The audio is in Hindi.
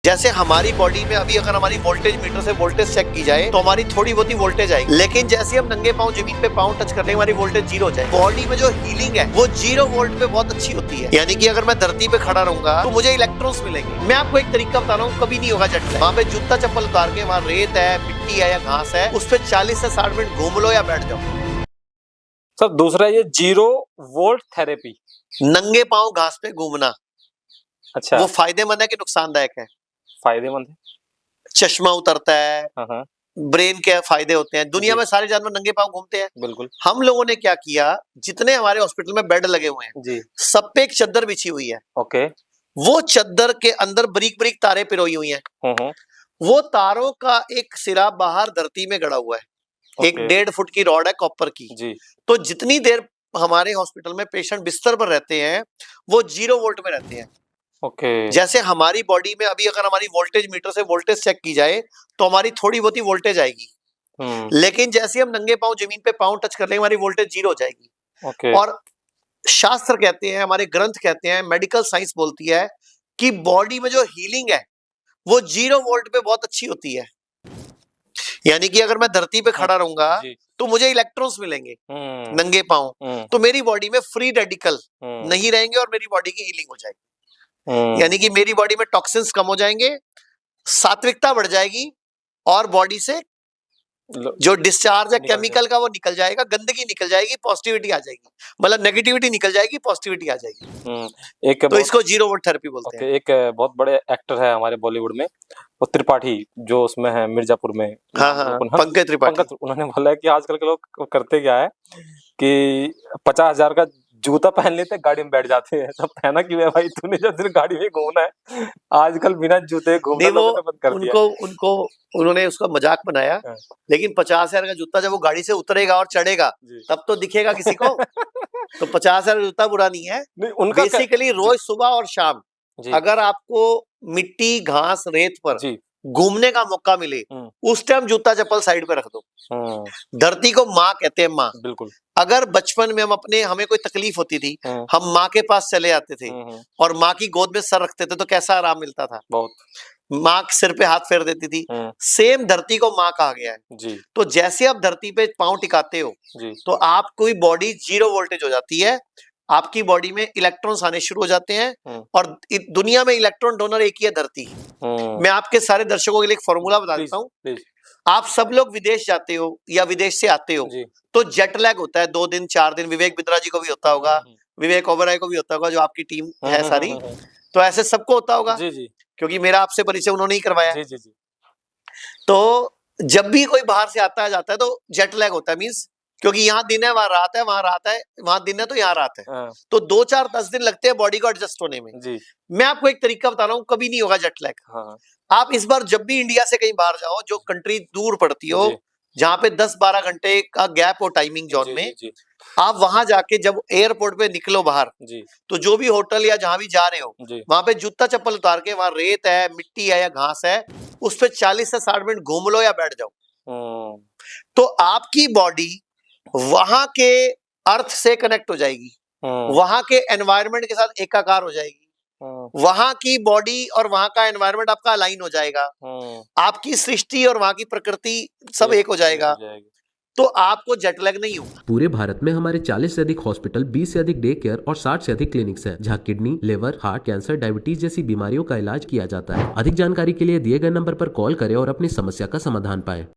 जैसे हमारी बॉडी में अभी अगर हमारी वोल्टेज मीटर से वोल्टेज चेक की जाए तो हमारी थोड़ी बहुत ही वोल्टेज आएगी, लेकिन जैसे हम नंगे पांव जमीन पे पांव टच करने हमारी वोल्टेज जीरो हो जाए। बॉडी में जो हीलिंग है वो 0 वोल्ट पे बहुत अच्छी होती है। यानी कि अगर मैं धरती पे खड़ा रहूंगा तो मुझे इलेक्ट्रॉन्स मिलेंगे। मैं आपको एक तरीका बता रहा हूँ, कभी नहीं होगा जेट लैग। वहाँ पे जूता चप्पल उतार के, वहाँ रेत है, मिट्टी है या घास है, उस पर 40 से 60 मिनट घूम लो या बैठ जाओ। सर दूसरा ये 0 वोल्ट थेरेपी, नंगे पांव घास पे घूमना, अच्छा वो फायदेमंद है कि नुकसानदायक है? फायदेमंद है। चश्मा उतरता है, हाँ ब्रेन के फायदे होते हैं। दुनिया में सारे जानवर नंगे पांव घूमते हैं। बिल्कुल। हम लोगों ने क्या किया, जितने हमारे हॉस्पिटल में बेड लगे हुए हैं जी सब पे एक चादर बिछी हुई है। ओके। वो चादर के अंदर बारीक बारीक तारे पिरोई हुई हैं। वो तारों का एक सिरा बाहर धरती में गड़ा हुआ है। एक 1.5 फुट की रॉड है कॉपर की। जी। तो जितनी देर हमारे हॉस्पिटल में पेशेंट बिस्तर पर रहते हैं वो 0 वोल्ट में रहते हैं। ओके। जैसे हमारी बॉडी में अभी अगर हमारी वोल्टेज मीटर से वोल्टेज चेक की जाए तो हमारी थोड़ी बहुत ही वोल्टेज आएगी, लेकिन जैसे हम नंगे पांव जमीन पे पांव टच कर लेंगे हमारी वोल्टेज जीरो हो जाएगी। ओके। और शास्त्र कहते हैं, हमारे ग्रंथ कहते हैं, मेडिकल साइंस बोलती है कि बॉडी में जो हीलिंग है वो 0 वोल्ट पे बहुत अच्छी होती है। यानी कि अगर मैं धरती पे खड़ा रहूंगा तो मुझे इलेक्ट्रॉन्स मिलेंगे नंगे पांव, तो मेरी बॉडी में फ्री रेडिकल नहीं रहेंगे और मेरी बॉडी की हीलिंग हो जाएगी। यानी कि मेरी बॉडी में टॉक्सिन्स कम हो जाएंगे, सात्विकता बढ़ जाएगी और बॉडी से जो डिस्चार्ज है केमिकल का वो निकल जाएगा, गंदगी निकल जाएगी, पॉजिटिविटी आ जाएगी। मतलब नेगेटिविटी निकल जाएगी, पॉजिटिविटी आ जाएगी। एक तो इसको 0 वोल्ट थेरेपी बोलते हैं। एक बहुत बड़े एक्टर है हमारे बॉलीवुड में, वो त्रिपाठी जो उसमें है मिर्जापुर में। हाँ, पंकज त्रिपाठी। उन्होंने बोला है कि आजकल के लोग करते क्या है कि 50,000 का जूता पहन लेते हैं, गाड़ी में बैठ जाते हैं। सब पहना क्यों है भाई, तूने जब सिर्फ गाड़ी में घूमना है। आजकल बिना जूते घूमना लोगों ने बंद कर दिया। उन्होंने उसका मजाक बनाया, लेकिन 50,000 का जूता जब वो गाड़ी से उतरेगा और चढ़ेगा तब तो दिखेगा किसी को। तो 50,000 का जूता बुरा नहीं है। बेसिकली रोज सुबह और शाम अगर आपको मिट्टी घास रेत पर घूमने का मौका मिले उस टाइम जूता चप्पल साइड पे रख दो। धरती को माँ कहते हैं, माँ। बिल्कुल। अगर बचपन में हमें कोई तकलीफ होती थी, हम माँ के पास चले आते थे और माँ की गोद में सर रखते थे तो कैसा आराम मिलता था। बहुत। माँ सिर पे हाथ फेर देती थी। सेम धरती को माँ कहा गया है जी। तो जैसे आप धरती पे पांव टिकाते हो तो आपकी बॉडी 0 वोल्टेज हो जाती है, आपकी बॉडी में इलेक्ट्रॉन्स आने शुरू हो जाते हैं। और दुनिया में इलेक्ट्रॉन डोनर एक ही है, धरती। मैं आपके सारे दर्शकों के लिए एक फॉर्मूला बता देता हूँ। आप सब लोग विदेश जाते हो या विदेश से आते हो तो जेट लैग होता है 2 दिन 4 दिन। विवेक बिंद्रा जी को भी होता होगा, विवेक ओबेरॉय को भी होता होगा, जो आपकी टीम है सारी। तो ऐसे सबको होता होगा क्योंकि मेरा आपसे परिचय उन्होंने ही करवाया। तो जब भी कोई बाहर से आता है जाता है तो जेट लैग होता है। मींस क्योंकि यहाँ दिन है वहां रात है, वहां रात है वहां दिन है, तो यहाँ रात है। तो 2 4 10 दिन लगते हैं बॉडी को एडजस्ट होने में। मैं आपको एक तरीका बता रहा हूँ, कभी नहीं होगा जेट लैग। आप इस बार जब भी इंडिया से कहीं बाहर जाओ, जो कंट्री दूर पड़ती हो, जहाँ पे 10-12 घंटे का गैप हो टाइमिंग जोन में, आप वहां जाके जब एयरपोर्ट पे निकलो बाहर, तो जो भी होटल या जहां भी जा रहे हो वहां पे जूता चप्पल उतार के, वहां रेत है, मिट्टी है या घास है, उस पे 40 से 60 मिनट घूम लो या बैठ जाओ। तो आपकी बॉडी वहां के अर्थ से कनेक्ट हो जाएगी, वहां के एनवायरनमेंट के साथ एकाकार हो जाएगी, वहां की बॉडी और वहां का एनवायरनमेंट आपका अलाइन हो जाएगा, आपकी सृष्टि और वहां की प्रकृति सब एक हो जाएगा। तो आपको जेट लैग नहीं होगा। पूरे भारत में हमारे 40 से अधिक हॉस्पिटल, 20 से अधिक डे केयर और 60 से अधिक क्लिनिक्स हैं, जहां kidney, liver, heart, cancer, diabetes जैसी बीमारियों का इलाज किया जाता है। अधिक जानकारी के लिए दिए गए नंबर पर कॉल करें और अपनी समस्या का समाधान पाएं।